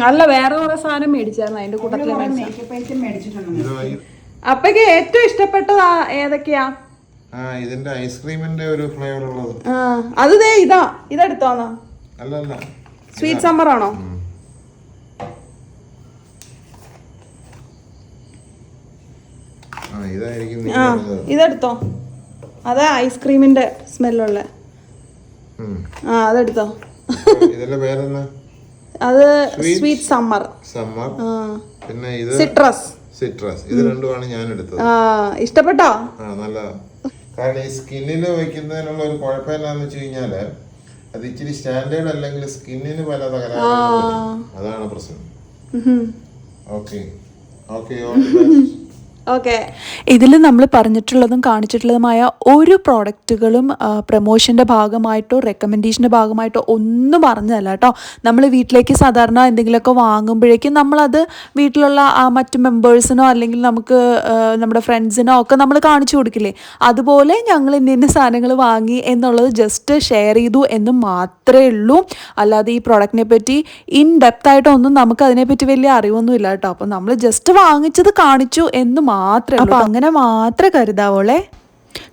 അല്ല വേറെ കുറെ സാധനം മേടിച്ചായിരുന്നു അതിന്റെ കൂട്ടത്തില് മേക്കപ്പ് ഐറ്റം മേടിച്ചിട്ടുണ്ട്. അപ്പക്ക് ഏറ്റവും ഇഷ്ടപ്പെട്ടത് ഏതൊക്കെയാ? ഇതിന്റെ ഐസ്ക്രീമിന്റെ ഒരു ഫ്ലേവർ ഉള്ളത്. അത് ദേ ഇതെടുത്തോന്നോ? അല്ല, സ്വീറ്റ് സമ്മർ ആണോ? ഇതെടുത്തോ, അതെ ഐസ്ക്രീമിന്റെ സ്മെല്ലുള്ള. അതെടുത്തോ. ഇതിന്റെ പേരെന്നാ? അത് സ്വീറ്റ് സമ്മർ. പിന്നെ ഇത് സിട്രസ്. ഇത് രണ്ടുമാണ് ഞാൻ എടുത്തത്. ഇഷ്ടപ്പെട്ടോ? നല്ല. കാരണം ഈ സ്കിന്നിൽ വയ്ക്കുന്നതിനുള്ള ഒരു കുഴപ്പം എന്താന്ന് വെച്ച് കഴിഞ്ഞാല് അത് ഇച്ചിരി സ്റ്റാൻഡേർഡ് അല്ലെങ്കിൽ സ്കിന്നിന് പല തകരാറുകളും, അതാണ് പ്രശ്നം. Okay okay. ഇതിൽ നമ്മൾ പറഞ്ഞിട്ടുള്ളതും കാണിച്ചിട്ടുള്ളതുമായ ഒരു പ്രോഡക്റ്റുകളും പ്രൊമോഷൻ്റെ ഭാഗമായിട്ടോ റെക്കമെൻഡേഷൻ്റെ ഭാഗമായിട്ടോ ഒന്നും പറഞ്ഞതല്ല കേട്ടോ. നമ്മൾ വീട്ടിലേക്ക് സാധാരണ എന്തെങ്കിലുമൊക്കെ വാങ്ങുമ്പോഴേക്കും നമ്മളത് വീട്ടിലുള്ള മറ്റു മെമ്പേഴ്സിനോ അല്ലെങ്കിൽ നമുക്ക് നമ്മുടെ ഫ്രണ്ട്സിനോ ഒക്കെ നമ്മൾ കാണിച്ചു കൊടുക്കില്ലേ, അതുപോലെ ഞങ്ങൾ ഇന്ന സാധനങ്ങൾ വാങ്ങി എന്നുള്ളത് ജസ്റ്റ് ഷെയർ ചെയ്തു എന്ന് മാത്രമേ ഉള്ളൂ. അല്ലാതെ ഈ പ്രോഡക്റ്റിനെ പറ്റി ഇൻ ഡെപ്ത് ആയിട്ടൊന്നും നമുക്ക് അതിനെപ്പറ്റി വലിയ അറിവൊന്നുമില്ല കേട്ടോ. അപ്പോൾ നമ്മൾ ജസ്റ്റ് വാങ്ങിച്ചത് കാണിച്ചു എന്ന് മാത്രമേ. അപ്പൊ അങ്ങനെ മാത്രമേ കരുതാവോളെ.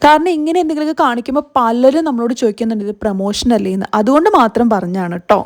കാരണം ഇങ്ങനെ എന്തെങ്കിലുമൊക്കെ കാണിക്കുമ്പോൾ പലരും നമ്മളോട് ചോദിക്കുന്നുണ്ട് ഇത് പ്രൊമോഷൻ അല്ലേ എന്ന്. അതുകൊണ്ട് മാത്രം പറഞ്ഞാണ് കേട്ടോ.